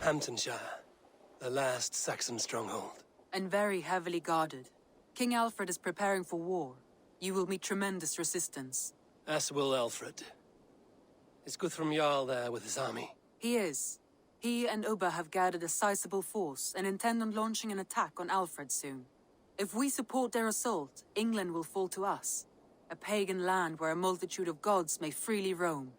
Hamptonshire, the last Saxon stronghold. And very heavily guarded. King Alfred is preparing for war. You will meet tremendous resistance. As will Alfred. Is Guthrum Jarl there with his army? He is. He and Ubba have gathered a sizable force and intend on launching an attack on Alfred soon. If we support their assault, England will fall to us. A pagan land where a multitude of gods may freely roam.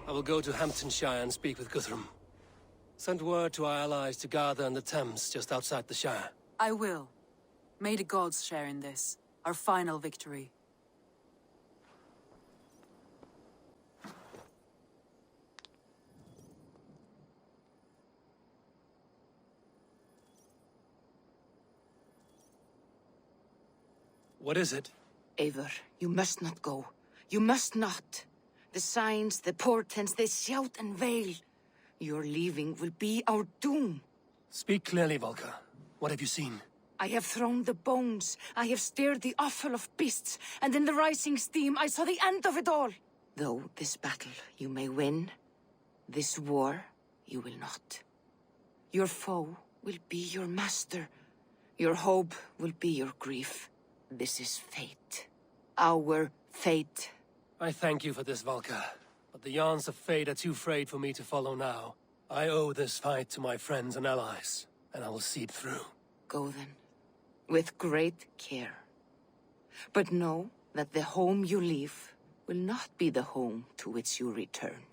I will go to Hamptonshire and speak with Guthrum. Send word to our allies to gather on the Thames just outside the Shire. I will. May the gods share in this, our final victory. What is it? Eivor, you must not go. You must not. The signs, the portents, they shout and wail. Your leaving will be our doom. Speak clearly, Walka. What have you seen? I have thrown the bones. I have stirred the offal of beasts. And in the rising steam, I saw the end of it all. Though this battle you may win, this war you will not. Your foe will be your master. Your hope will be your grief. This is fate. Our fate. I thank you for this, Walka. But the yarns of fate are too frayed for me to follow now. I owe this fight to my friends and allies, and I will see it through. Go then, with great care. But know that the home you leave will not be the home to which you return.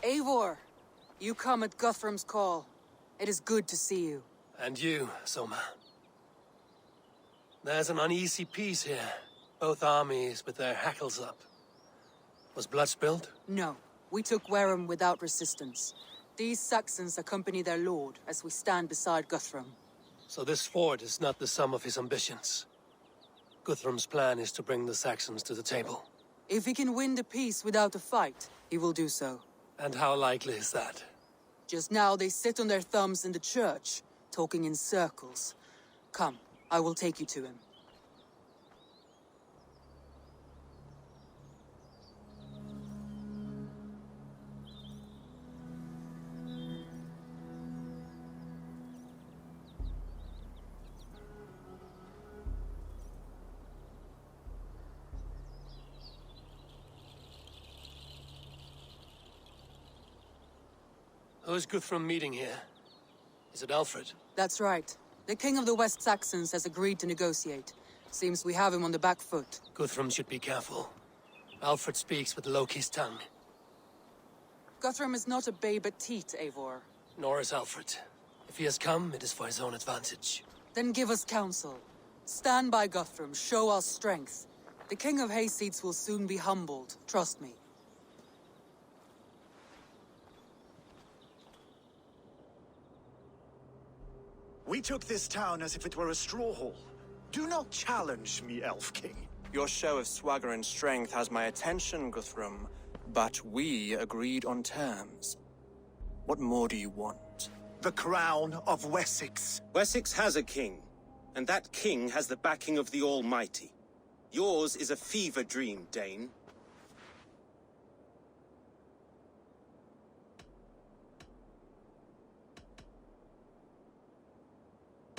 Eivor, you come at Guthrum's call. It is good to see you. And you, Soma. There's an uneasy peace here. Both armies with their hackles up. Was blood spilled? No, we took Wareham without resistance. These Saxons accompany their lord as we stand beside Guthrum. So this fort is not the sum of his ambitions. Guthrum's plan is to bring the Saxons to the table. If he can win the peace without a fight, he will do so. And how likely is that? Just now they sit on their thumbs in the church, talking in circles. Come, I will take you to him. Who is Guthrum meeting here? Is it Alfred? That's right. The king of the West Saxons has agreed to negotiate. Seems we have him on the back foot. Guthrum should be careful. Alfred speaks with Loki's tongue. Guthrum is not a babe at teat, Eivor. Nor is Alfred. If he has come, it is for his own advantage. Then give us counsel. Stand by Guthrum, show our strength. The king of Hayseeds will soon be humbled, trust me. We took this town as if it were a straw hall. Do not challenge me, Elf King. Your show of swagger and strength has my attention, Guthrum, but we agreed on terms. What more do you want? The crown of Wessex. Wessex has a king, and that king has the backing of the Almighty. Yours is a fever dream, Dane.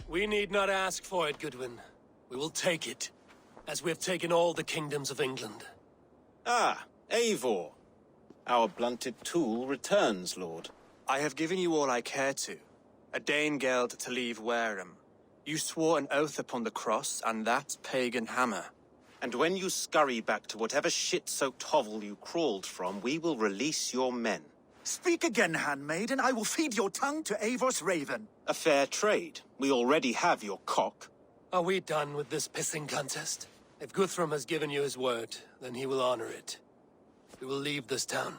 We need not ask for it, Goodwin. We will take it, as we have taken all the kingdoms of England. Ah, Eivor. Our blunted tool returns, Lord. I have given you all I care to. A Danegeld to leave Wareham. You swore an oath upon the cross, and that pagan hammer. And when you scurry back to whatever shit-soaked hovel you crawled from, we will release your men. Speak again, handmaid, and I will feed your tongue to Eivor's raven. A fair trade. We already have your cock. Are we done with this pissing contest? If Guthrum has given you his word, then he will honor it. We will leave this town.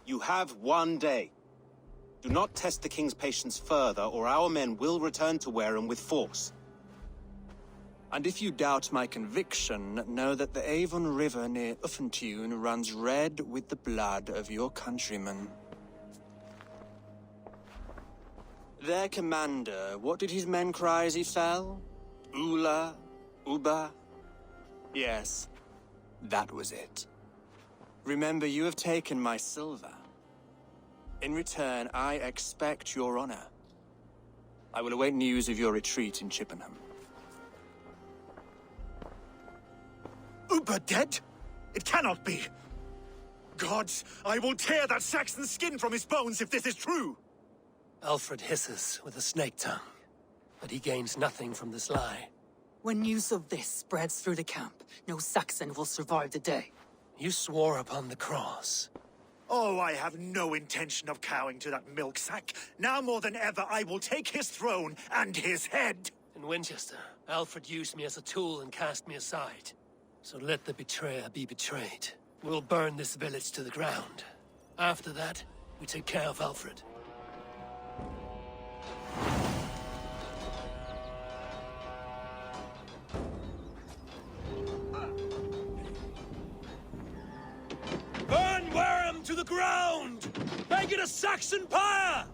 You have 1 day. Do not test the king's patience further, or our men will return to Wareham with force. And if you doubt my conviction, know that the Avon River near Uffentune runs red with the blood of your countrymen. Their commander, what did his men cry as he fell? Ula? Uba? Yes, that was it. Remember, you have taken my silver. In return, I expect your honor. I will await news of your retreat in Chippenham. Uber dead? It cannot be! Gods, I will tear that Saxon's skin from his bones if this is true! Alfred hisses with a snake tongue, but he gains nothing from this lie. When news of this spreads through the camp, no Saxon will survive the day. You swore upon the cross. Oh, I have no intention of cowing to that milk sack. Now more than ever, I will take his throne and his head! In Winchester, Alfred used me as a tool and cast me aside. So let the betrayer be betrayed. We'll burn this village to the ground. After that, we take care of Alfred. Burn Wareham to the ground! Make it a Saxon pyre!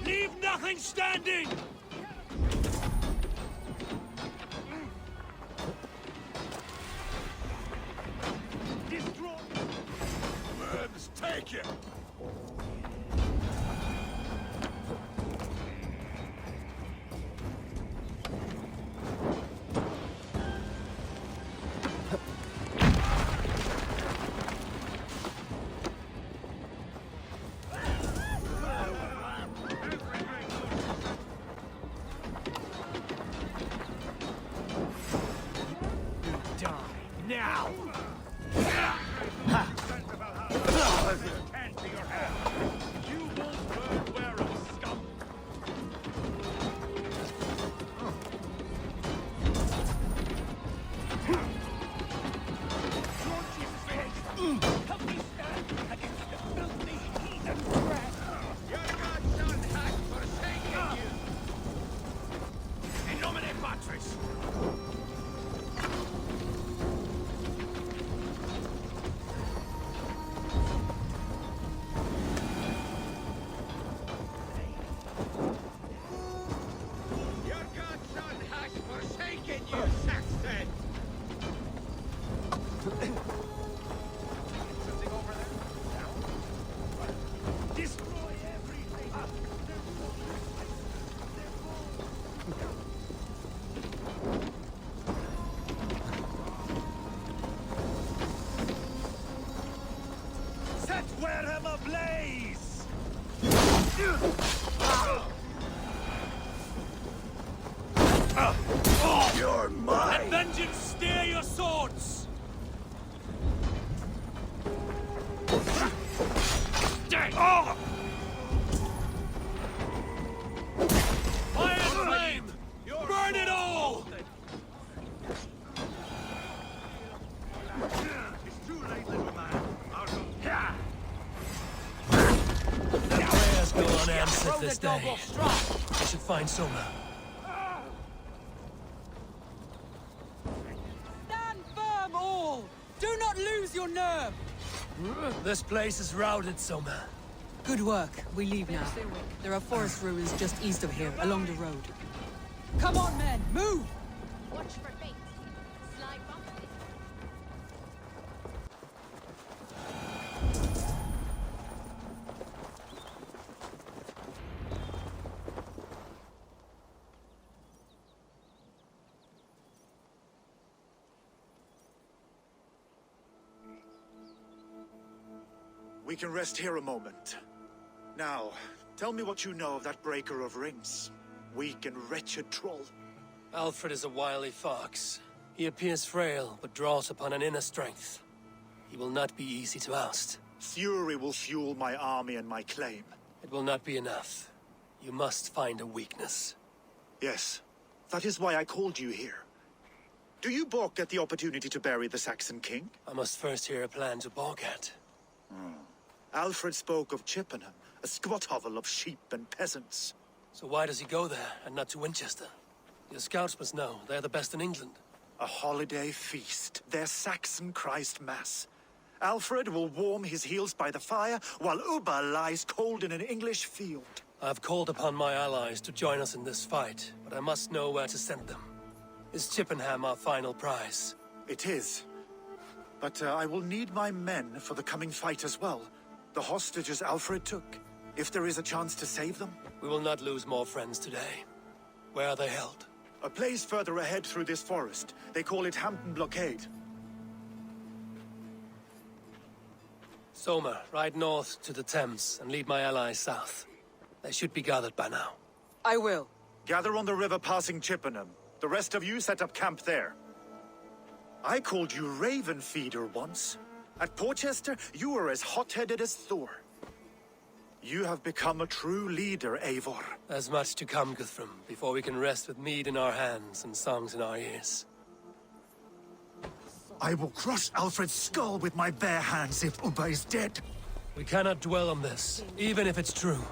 Leave nothing standing! Destroy! Worms, take it! Now! You won't burn Wareham, scum! Help me stand against the filthy heathen threat! Your godson has forsaken you! In nomine Patris! Set Wareham ablaze! You're mine! Let vengeance steer your swords! Fire and flame! Burn it all! It's too late, little man. Prayers go unanswered this day. I should find Soma. Stand firm, all! Do not lose your nerve! This place is routed, Soma. Good work. We leave now. There are forest ruins just east of here, along the road. Come on, men! Move! Watch for bait. Slide bump. We can rest here a moment. Now, tell me what you know of that breaker of rings. Weak and wretched troll. Alfred is a wily fox. He appears frail, but draws upon an inner strength. He will not be easy to oust. Fury will fuel my army and my claim. It will not be enough. You must find a weakness. Yes, that is why I called you here. Do you balk at the opportunity to bury the Saxon king? I must first hear a plan to balk at. Alfred spoke of Chippenham, a squat hovel of sheep and peasants. So why does he go there, and not to Winchester? Your scouts must know, they're the best in England. A holiday feast, their Saxon Christ Mass. Alfred will warm his heels by the fire, while Ubba lies cold in an English field. I've called upon my allies to join us in this fight, but I must know where to send them. Is Chippenham our final prize? It is. But I will need my men for the coming fight as well. The hostages Alfred took. If there is a chance to save them. We will not lose more friends today. Where are they held? A place further ahead through this forest. They call it Hampton Blockade. Soma, ride north to the Thames and lead my allies south. They should be gathered by now. I will. Gather on the river passing Chippenham. The rest of you set up camp there. I called you Raven Feeder once. At Porchester, you were as hot-headed as Thor. You have become a true leader, Eivor. There's much to come, Guthrum, before we can rest with mead in our hands and songs in our ears. I will crush Alfred's skull with my bare hands if Ubba is dead. We cannot dwell on this, even if it's true.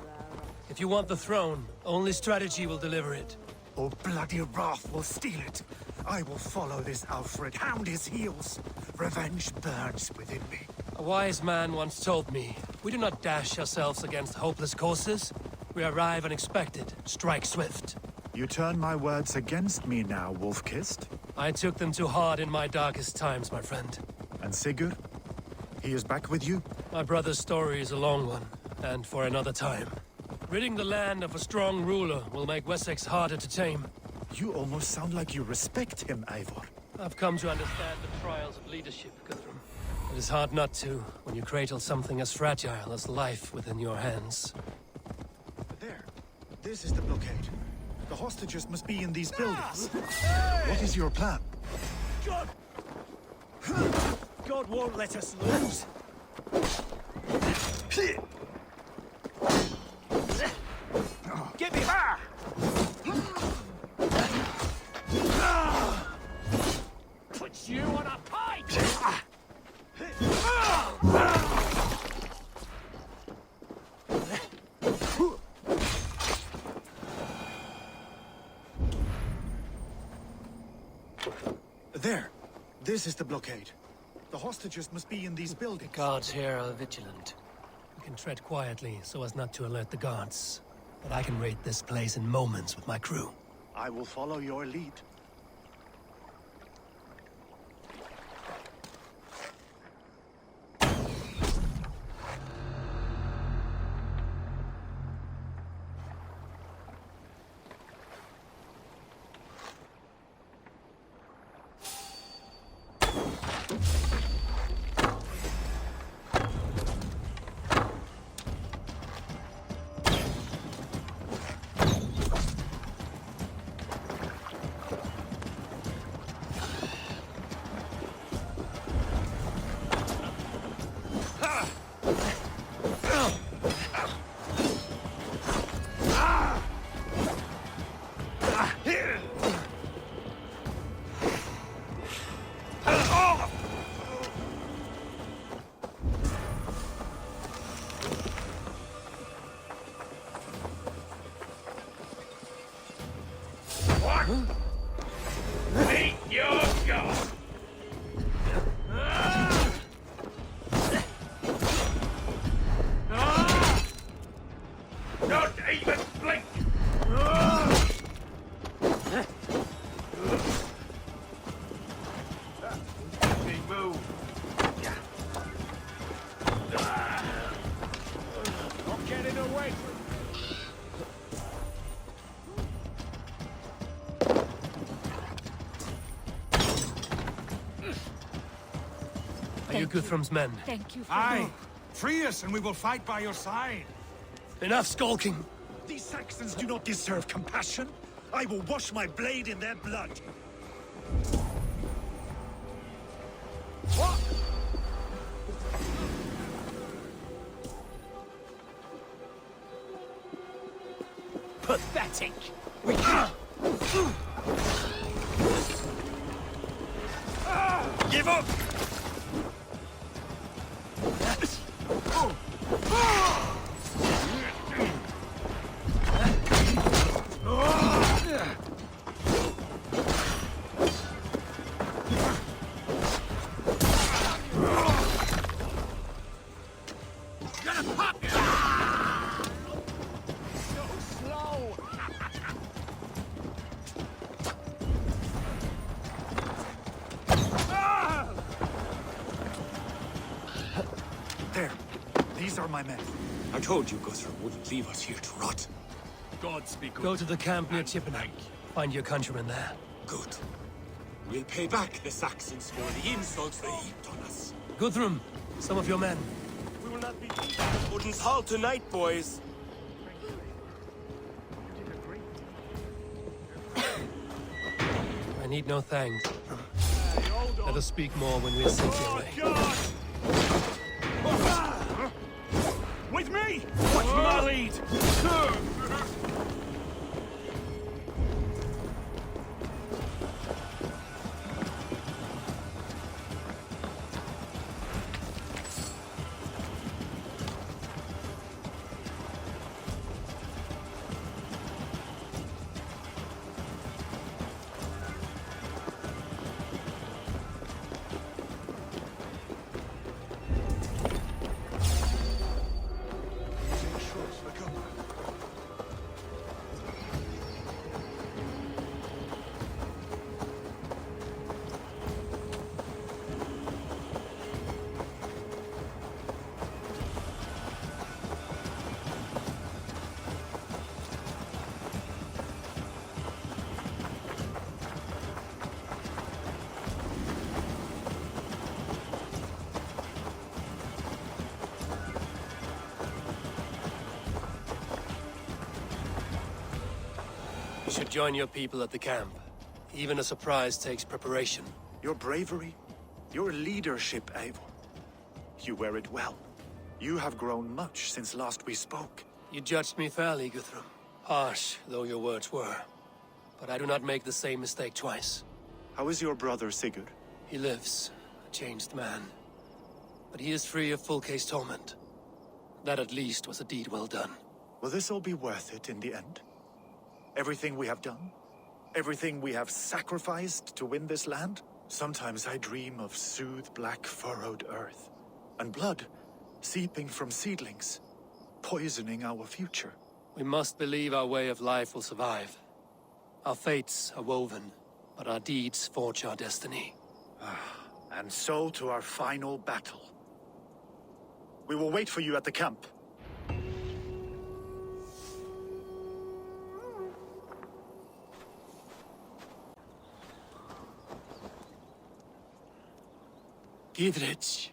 If you want the throne, only strategy will deliver it. Or bloody wrath will steal it. I will follow this Alfred, hound his heels. Revenge burns within me. A wise man once told me, we do not dash ourselves against hopeless courses. We arrive unexpected, strike swift. You turn my words against me now, Wolf-Kissed. I took them too hard in my darkest times, my friend. And Sigurd? He is back with you? My brother's story is a long one, and for another time. Ridding the land of a strong ruler will make Wessex harder to tame. You almost sound like you respect him, Eivor. I've come to understand the trials of leadership, Guthrum. It is hard not to, when you cradle something as fragile as life within your hands. There. This is the blockade. The hostages must be in these buildings. What is your plan? God! God won't let us lose! Get me back! Put you on a pike! There. This is the blockade. The hostages must be in these buildings. Guards here are vigilant. We can tread quietly so as not to alert the guards. But I can raid this place in moments with my crew. I will follow your lead. Meet your god! Don't even blink! Big move. Not getting away from Are you Guthrum's men? Thank you for Aye. Free us and we will fight by your side. Enough skulking! These Saxons do not deserve compassion. I will wash my blade in their blood. What? Pathetic! We can't! give up! There. These are my men. I told you Guthrum wouldn't leave us here to rot. Gods be good. Go to the camp near Chippenham. Find your countrymen there. Good. We'll pay back the Saxons for the insults they heaped on us. Guthrum, some of your men. We will not be... Wouldn't halt tonight, boys. I need no thanks. Let us speak more when we're safely away. With me! Watch my lead! You should join your people at the camp. Even a surprise takes preparation. Your bravery, your leadership, Eivor. You wear it well. You have grown much since last we spoke. You judged me fairly, Guthrum. Harsh though your words were. But I do not make the same mistake twice. How is your brother Sigurd? He lives, a changed man. But he is free of full case torment. That at least was a deed well done. Will this all be worth it in the end? Everything we have done? Everything we have sacrificed to win this land? Sometimes I dream of soothed black furrowed earth. And blood seeping from seedlings, poisoning our future. We must believe our way of life will survive. Our fates are woven, but our deeds forge our destiny. And so to our final battle. We will wait for you at the camp. Gidrich,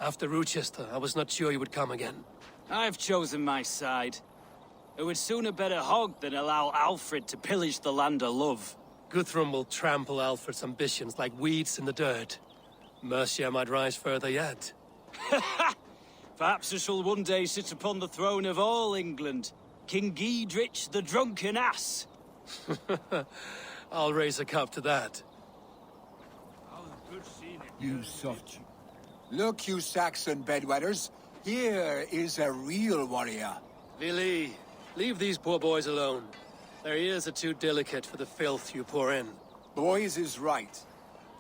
after Rochester, I was not sure you would come again. I've chosen my side. It would sooner bet a hog than allow Alfred to pillage the land of love. Guthrum will trample Alfred's ambitions like weeds in the dirt. Mercia might rise further yet. Perhaps I shall one day sit upon the throne of all England. King Gidrich the drunken ass. I'll raise a cup to that. You soft. Look, you Saxon bedwetters. Here is a real warrior. Vili, leave these poor boys alone. Their ears are too delicate for the filth you pour in. Boys is right.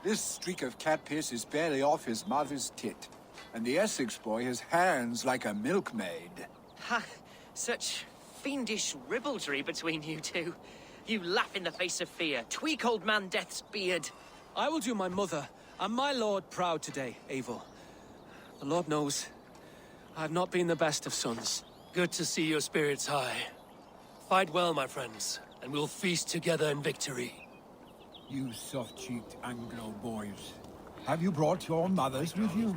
This streak of cat piss is barely off his mother's tit. And the Essex boy has hands like a milkmaid. Ha! Such fiendish ribaldry between you two. You laugh in the face of fear. Tweak old man Death's beard. I will do my mother and my lord proud today, Eivor. The Lord knows, I have not been the best of sons. Good to see your spirits high. Fight well, my friends, and we'll feast together in victory. You soft-cheeked Anglo boys. Have you brought your mothers with you?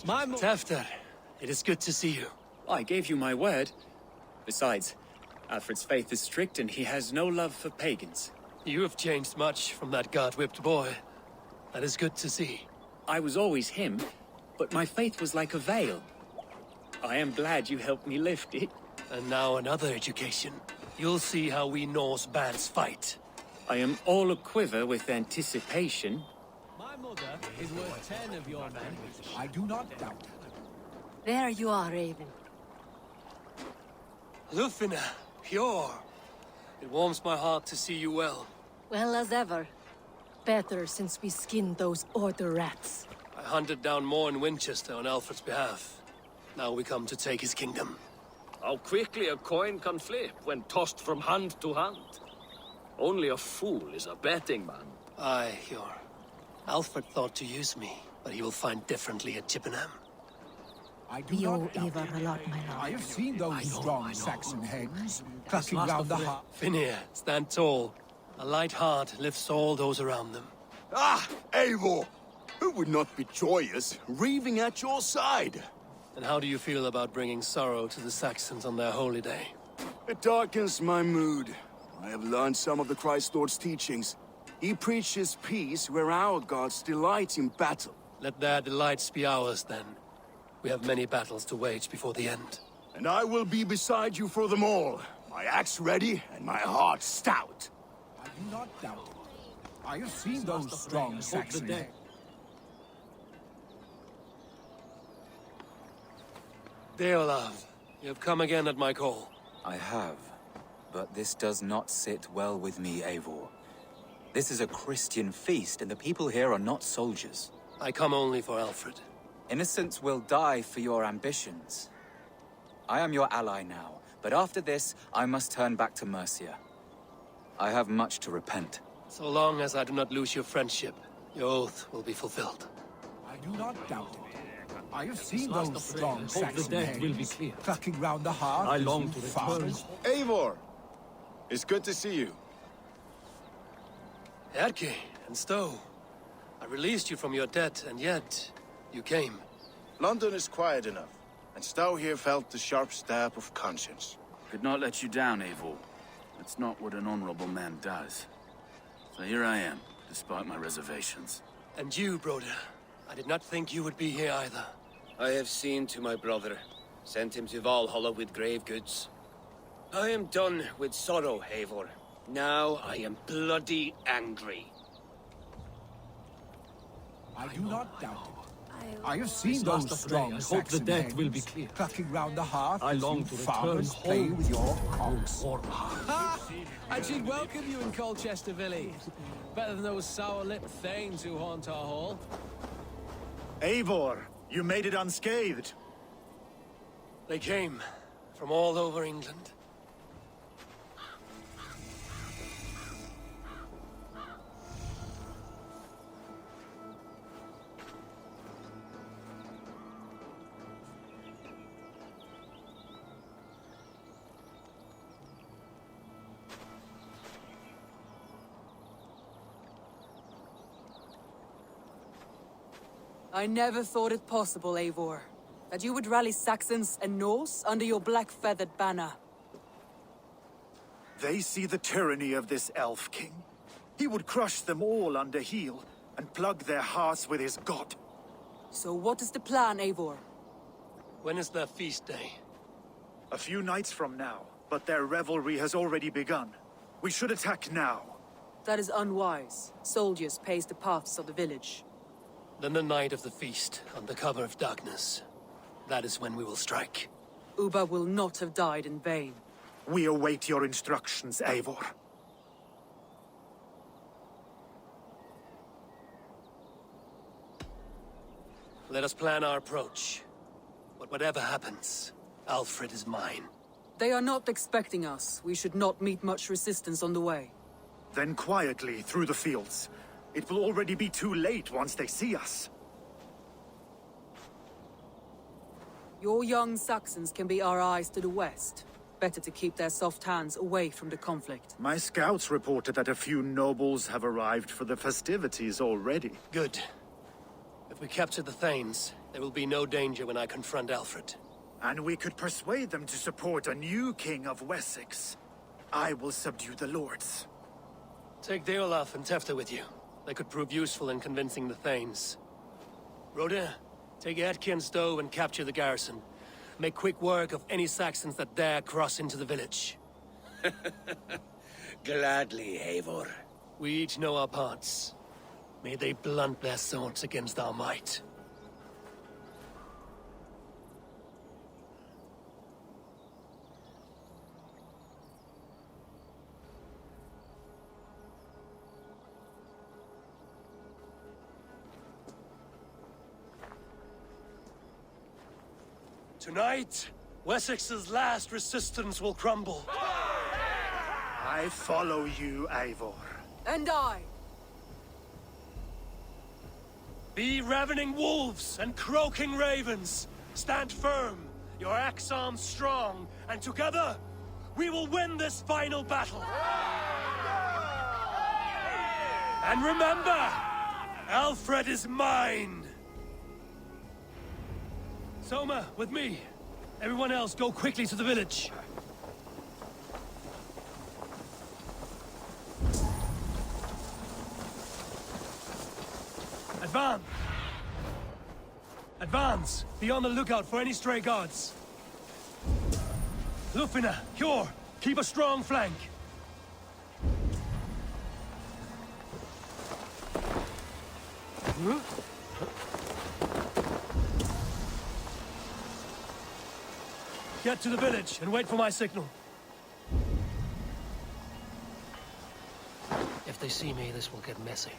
Tefter, it is good to see you. I gave you my word. Besides, Alfred's faith is strict and he has no love for pagans. You have changed much from that god-whipped boy. That is good to see. I was always him, but my faith was like a veil. I am glad you helped me lift it. And now another education. You'll see how we Norse bands fight. I am all a quiver with anticipation. My mother is worth 10 of your men. I do not doubt. There you are, Raven. Lufina, pure. It warms my heart to see you well. Well as ever. Better since we skinned those Order rats. I hunted down more in Winchester on Alfred's behalf. Now we come to take his kingdom. How quickly a coin can flip when tossed from hand to hand. Only a fool is a betting man. Aye, Hjor. Alfred thought to use me, but he will find differently at Chippenham. I do not doubt. I have seen those strong Saxon heads clucking round the heart. Finir, stand tall. A light heart lifts all those around them. Ah, Eivor! Who would not be joyous, raving at your side? And how do you feel about bringing sorrow to the Saxons on their holy day? It darkens my mood. I have learned some of the Christ Lord's teachings. He preaches peace where our gods delight in battle. Let their delights be ours, then. We have many battles to wage before the end. And I will be beside you for them all. My axe ready and my heart stout. I do not doubt it. I have seen those strong Saxon heads. Deolav, you have come again at my call. I have, but this does not sit well with me, Eivor. This is a Christian feast, and the people here are not soldiers. I come only for Alfred. Innocents will die for your ambitions. I am your ally now, but after this, I must turn back to Mercia. I have much to repent. So long as I do not lose your friendship, your oath will be fulfilled. I do not doubt it. I have seen those strong Saxon heads clucking round the heart. I long to return. Eivor! It's good to see you. Erke and Stowe. I released you from your debt, and yet you came. London is quiet enough, and Stowe here felt the sharp stab of conscience. Could not let you down, Eivor. That's not what an honorable man does. So here I am, despite my reservations. And you, Broder. I did not think you would be here either. I have seen to my brother, sent him to Valhalla with grave goods. I am done with sorrow, Eivor. Now I am bloody angry. I do not doubt it. I have seen those strong Saxon heads clucking round the hearth. I long to return play with your cocks. And she'd welcome you in Colchester Village. Better than those sour-lipped thanes who haunt our hall. Eivor, you made it unscathed. They came from all over England. I never thought it possible, Eivor, that you would rally Saxons and Norse under your black-feathered banner. They see the tyranny of this elf king. He would crush them all under heel and plug their hearts with his god. So what is the plan, Eivor? When is their feast day? A few nights from now, but their revelry has already begun. We should attack now. That is unwise. Soldiers pace the paths of the village. Then the night of the feast, under cover of darkness. That is when we will strike. Ubba will not have died in vain. We await your instructions, Eivor. Let us plan our approach. But whatever happens, Alfred is mine. They are not expecting us. We should not meet much resistance on the way. Then quietly through the fields. It will already be too late once they see us. Your young Saxons can be our eyes to the west. Better to keep their soft hands away from the conflict. My scouts reported that a few nobles have arrived for the festivities already. Good. If we capture the Thanes, there will be no danger when I confront Alfred. And we could persuade them to support a new king of Wessex. I will subdue the lords. Take Deolaf and Tefta with you. They could prove useful in convincing the Thanes. Rhoda, take Erke and Stowe and capture the garrison. Make quick work of any Saxons that dare cross into the village. Gladly, Eivor. We each know our parts. May they blunt their swords against our might. Tonight, Wessex's last resistance will crumble. I follow you, Eivor. And I. Be ravening wolves and croaking ravens. Stand firm, your axe arms strong, and together, we will win this final battle. And remember, Alfred is mine. Soma, with me. Everyone else, go quickly to the village. Advance! Advance! Be on the lookout for any stray guards. Lufina, Hjor, keep a strong flank. Get to the village and wait for my signal. If they see me, this will get messy.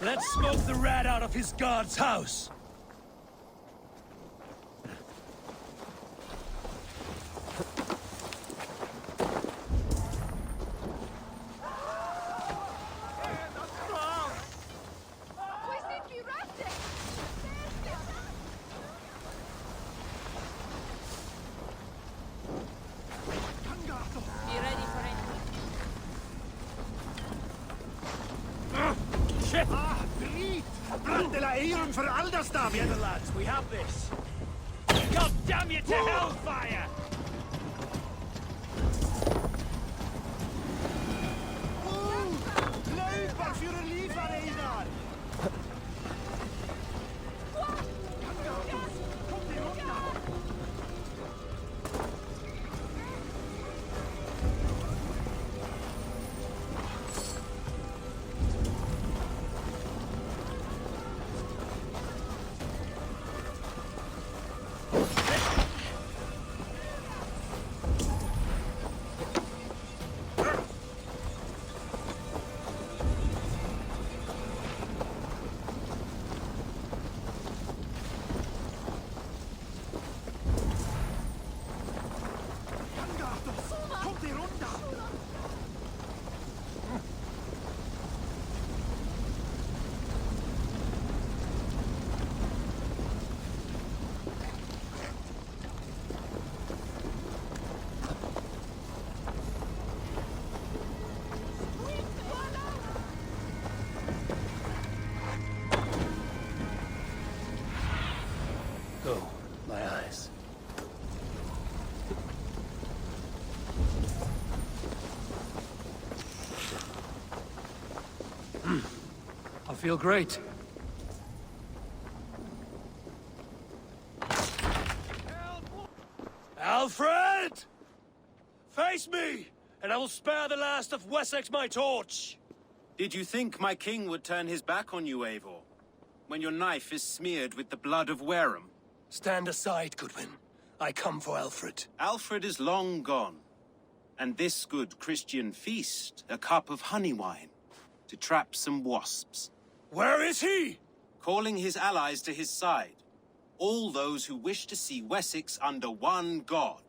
Let's smoke the rat out of his guard's house. Be ready for anything. Shit! Brand de la Ehren for Alderstam! Together, lads, we have this. God damn you to hellfire! Leuk, voor een lief aan Einar! Go, my eyes. I feel great. Alfred! Face me, and I will spare the last of Wessex my torch. Did you think my king would turn his back on you, Eivor? When your knife is smeared with the blood of Wareham? Stand aside, Goodwin. I come for Alfred. Alfred is long gone. And this good Christian feast, a cup of honey wine, to trap some wasps. Where is he? Calling his allies to his side. All those who wish to see Wessex under one god.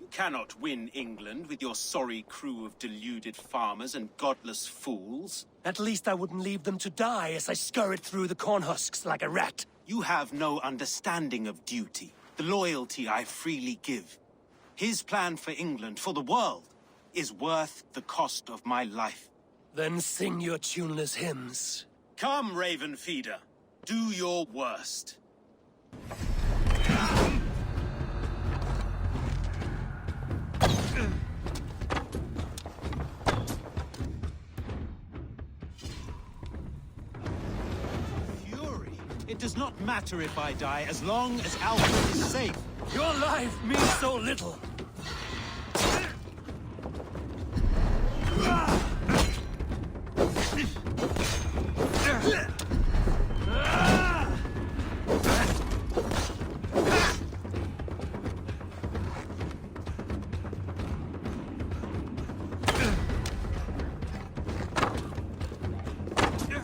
You cannot win England with your sorry crew of deluded farmers and godless fools. At least I wouldn't leave them to die as I scurried through the corn husks like a rat. You have no understanding of duty, the loyalty I freely give. His plan for England, for the world, is worth the cost of my life. Then sing your tuneless hymns. Come, Raven Feeder. Do your worst. Fury? It does not matter if I die, as long as Alfred is safe. Your life means so little.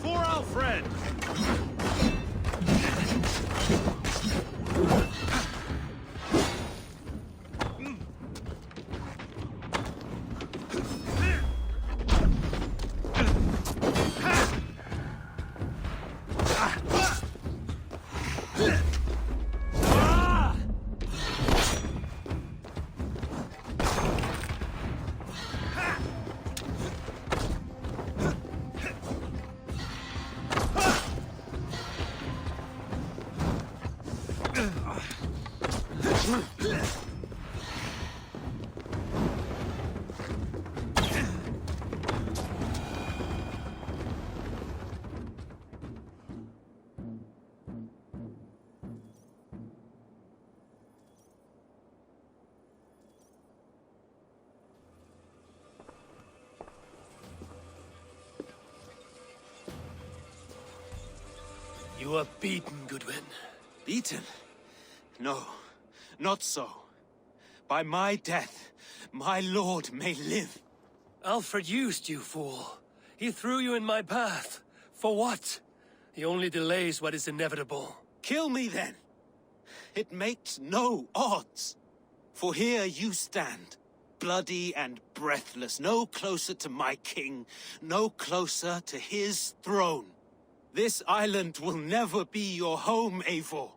For Alfred! You are beaten, Goodwin. Beaten? No, not so. By my death, my lord may live. Alfred used you, fool. He threw you in my path. For what? He only delays what is inevitable. Kill me then. It makes no odds. For here you stand, bloody and breathless, no closer to my king, no closer to his throne. This island will never be your home, Eivor.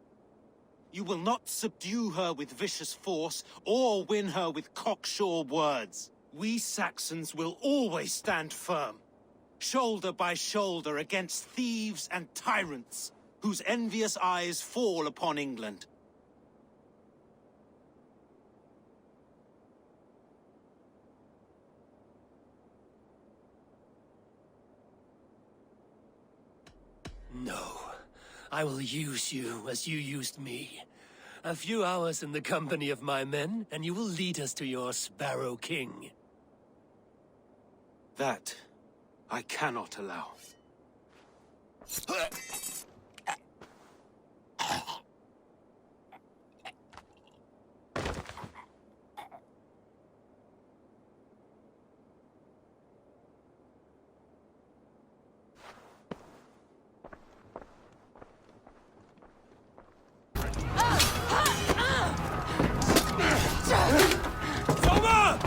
You will not subdue her with vicious force, or win her with cocksure words. We Saxons will always stand firm, shoulder by shoulder against thieves and tyrants, whose envious eyes fall upon England. No. I will use you as you used me. A few hours in the company of my men, and you will lead us to your Sparrow King. That I cannot allow.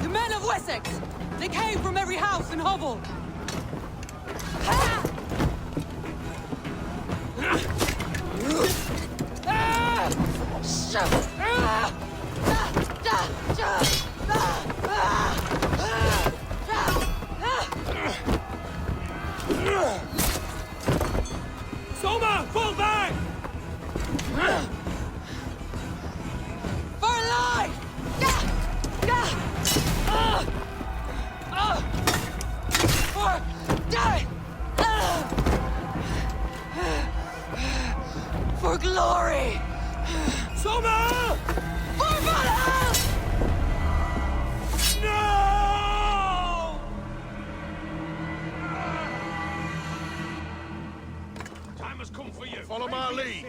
The men of Wessex! They came from every house and hovel! Soma, fall back! For life! For death! For glory! Soma! For valhalla! No! Time has come for you. Follow my lead.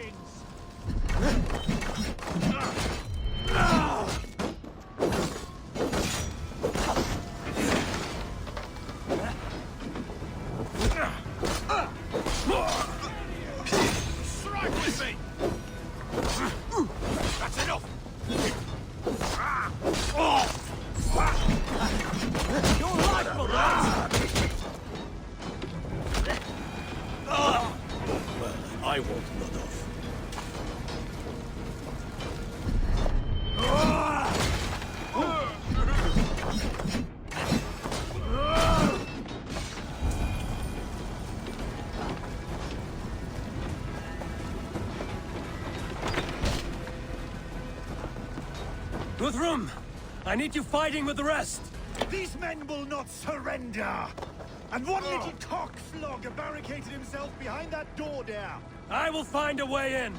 Strike with me. That's enough. Your life will last! Well, I want none of. Guthrum! I need you fighting with the rest! These men will not surrender! And one little cockflogger barricaded himself behind that door there! I will find a way in!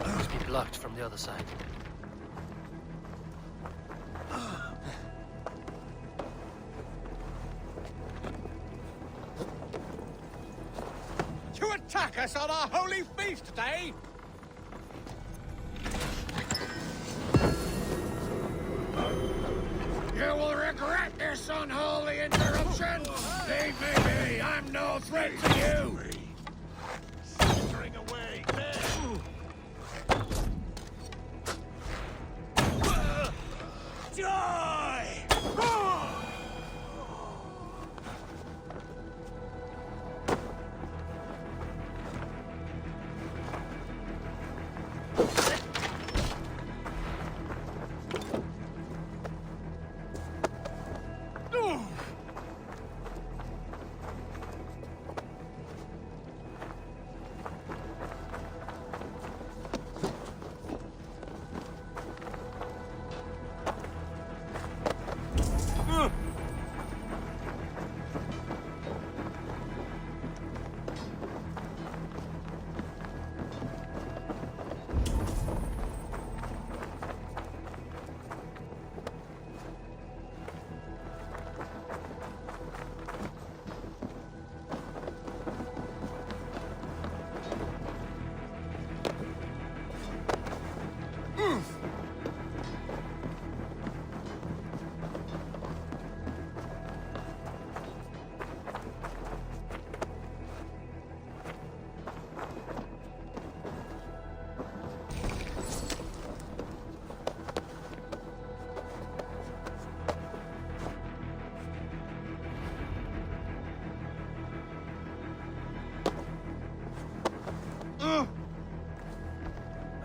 Must be blocked from the other side. To attack us on our holy feast day? You will regret this unholy interruption! Leave me be! I'm no threat to you! Sauntering away! Die!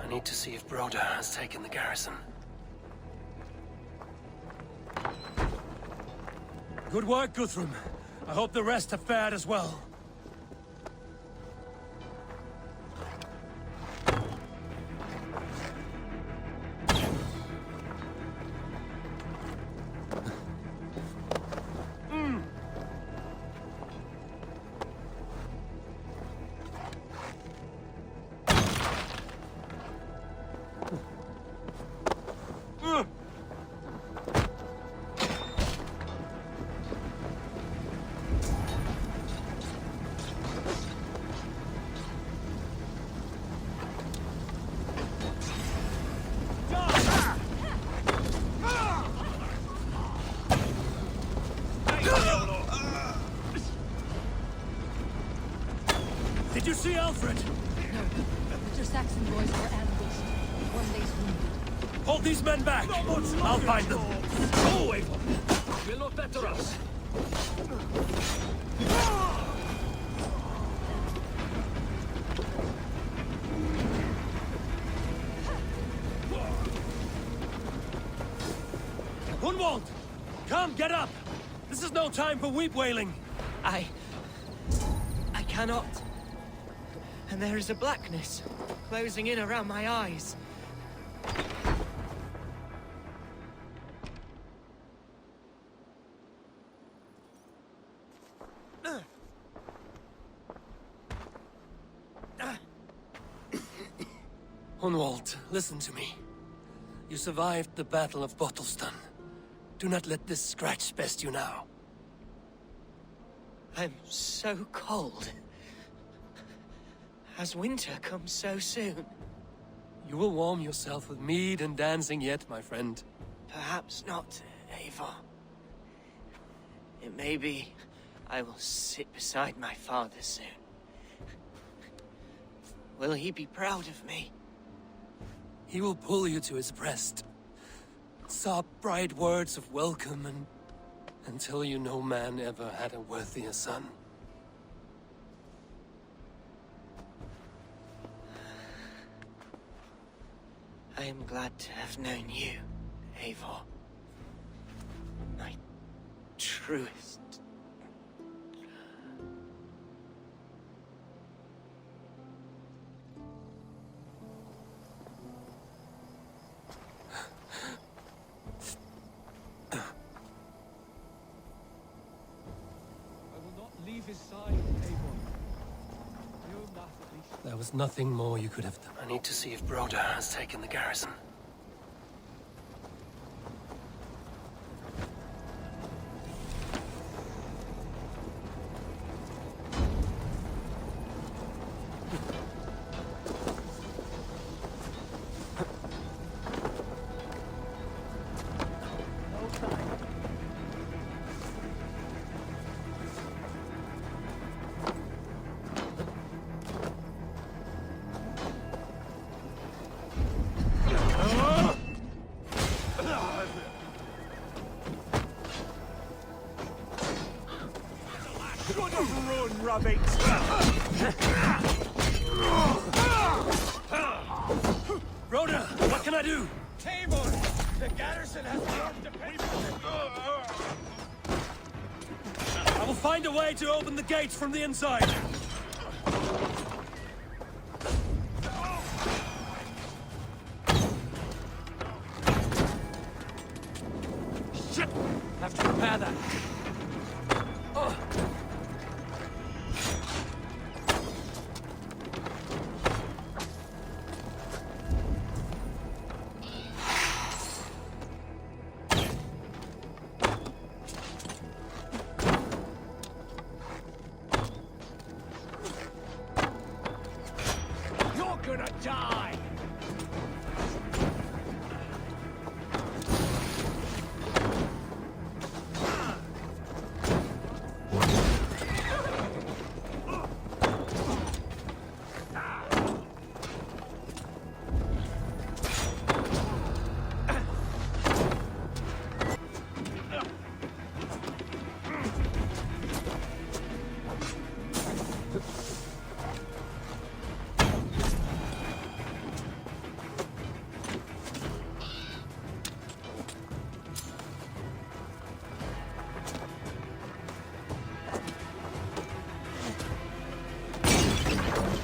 I need to see if Broda has taken the garrison. Good work, Guthrum. I hope the rest have fared as well. Did you see Alfred? No, but your Saxon boys were ambushed. One lays wounded. Hold these men back! I'll find them! Go away from them! Will not better us. Gunwald! Come, get up! This is no time for weep wailing! I cannot. And there is a blackness closing in around my eyes. Gunwald, listen to me. You survived the Battle of Bottleston. Do not let this scratch best you now. I'm so cold. Has winter come so soon? You will warm yourself with mead and dancing yet, my friend. Perhaps not, Eivor. It may be I will sit beside my father soon. Will he be proud of me? He will pull you to his breast. Sob bright words of welcome and tell you no man ever had a worthier son. I am glad to have known you, Eivor. My truest. Leave his side, Eivor. You that at least. There was nothing more you could have done. I need to see if Broda has taken the garrison. Broda, what can I do? Eivor, the garrison has been defended. I will find a way to open the gates from the inside. Shit! Have to repair that. You're gonna die!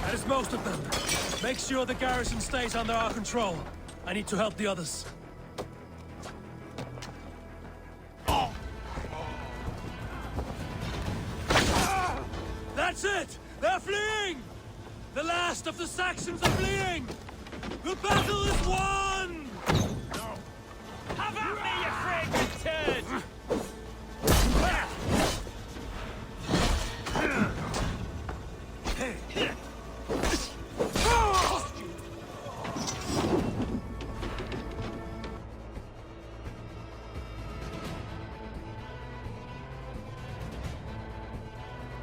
That is most of them. Make sure the garrison stays under our control. I need to help the others. That's it! They're fleeing! The last of the Saxons are fleeing! The battle is won! Have at me, you fragrant turd!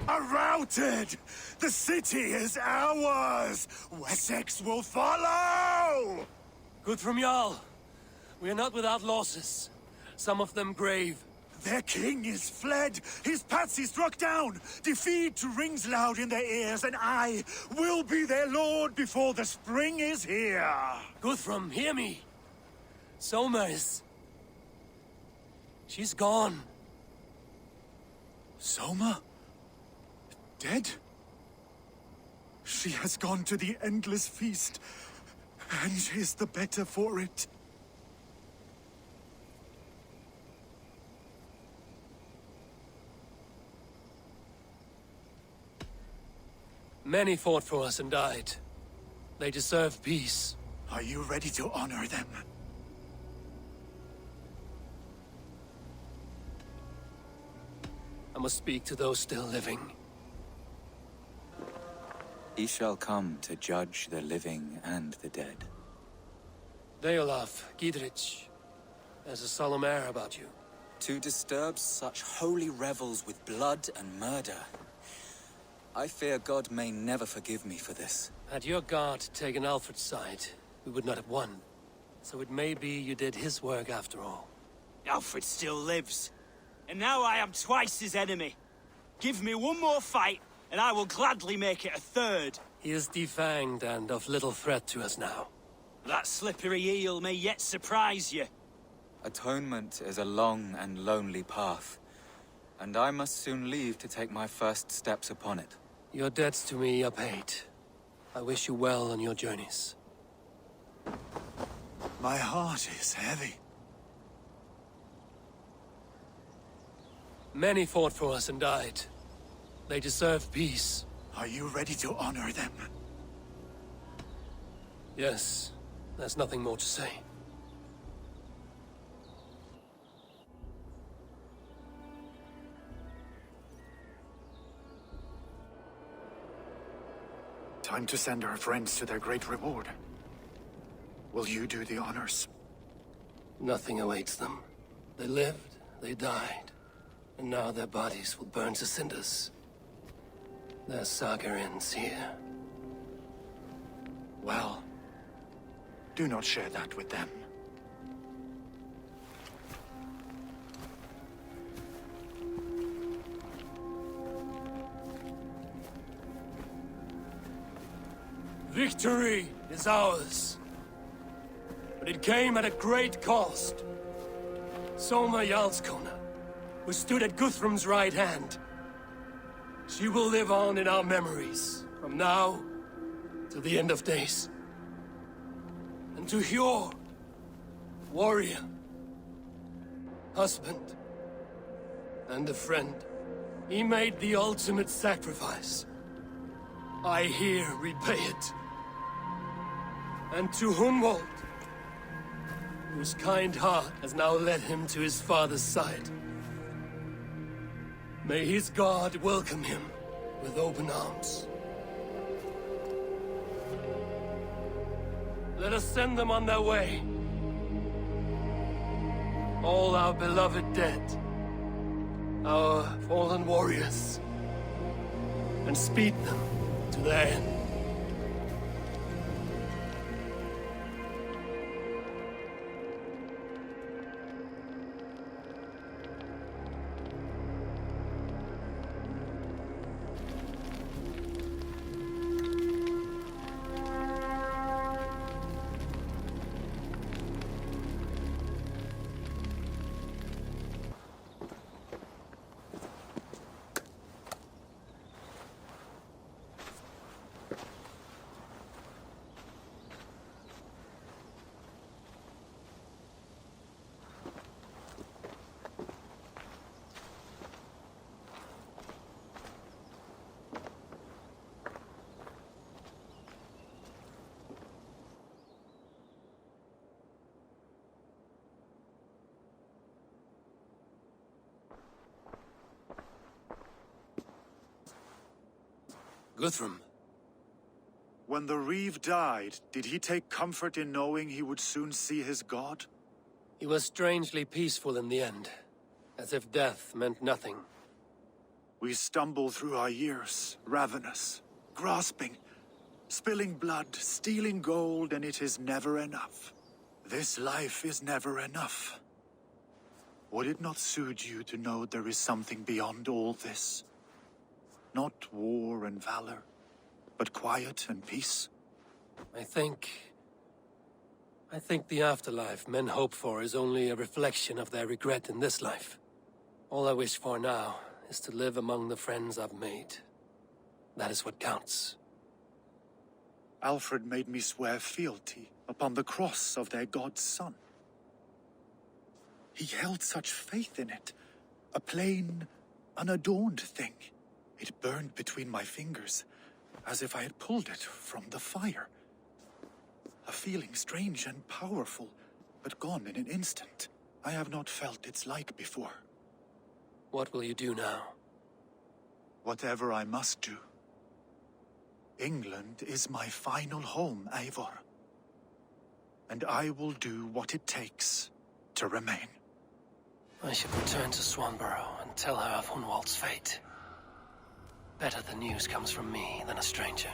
Are routed! The city is ours! Wessex will follow! Good from Jarl. We are not without losses. Some of them grave. Their king is fled! His patsy struck down! Defeat rings loud in their ears, and I will be their lord before the spring is here! Guthrum, hear me. Soma is... She's gone. Soma? Dead? She has gone to the endless feast, and is the better for it. Many fought for us and died. They deserve peace. Are you ready to honor them? I must speak to those still living. He shall come to judge the living and the dead. Deolaf, Gidrich, there's a solemn air about you. To disturb such holy revels with blood and murder. I fear God may never forgive me for this. Had your guard taken Alfred's side, we would not have won. So it may be you did his work after all. Alfred still lives. And now I am twice his enemy. Give me one more fight, and I will gladly make it a third. He is defanged and of little threat to us now. That slippery eel may yet surprise you. Atonement is a long and lonely path, and I must soon leave to take my first steps upon it. Your debts to me are paid. I wish you well on your journeys. My heart is heavy. Many fought for us and died. They deserve peace. Are you ready to honor them? Yes, there's nothing more to say. Time to send our friends to their great reward. Will you do the honors? Nothing awaits them. They lived, they died, and now their bodies will burn to cinders. Their saga ends here. Well, do not share that with them. Victory is ours. But it came at a great cost. Soma Jarlskona, who stood at Guthrum's right hand. She will live on in our memories, from now to the end of days. And to Hjor, warrior, husband, and a friend, he made the ultimate sacrifice. I here repay it. And to Hunwald, whose kind heart has now led him to his father's side. May his God welcome him with open arms. Let us send them on their way. All our beloved dead, our fallen warriors, and speed them to their end. Guthrum. When the Reeve died, did he take comfort in knowing he would soon see his god? He was strangely peaceful in the end, as if death meant nothing. We stumble through our years, ravenous, grasping, spilling blood, stealing gold, and it is never enough. This life is never enough. Would it not soothe you to know there is something beyond all this? Not war and valor, but quiet and peace? I think the afterlife men hope for is only a reflection of their regret in this life. All I wish for now is to live among the friends I've made. That is what counts. Alfred made me swear fealty upon the cross of their god's son. He held such faith in it, a plain, unadorned thing. It burned between my fingers, as if I had pulled it from the fire. A feeling strange and powerful, but gone in an instant. I have not felt its like before. What will you do now? Whatever I must do. England is my final home, Eivor. And I will do what it takes to remain. I should return to Swanborough and tell her of Hunwald's fate. Better the news comes from me than a stranger.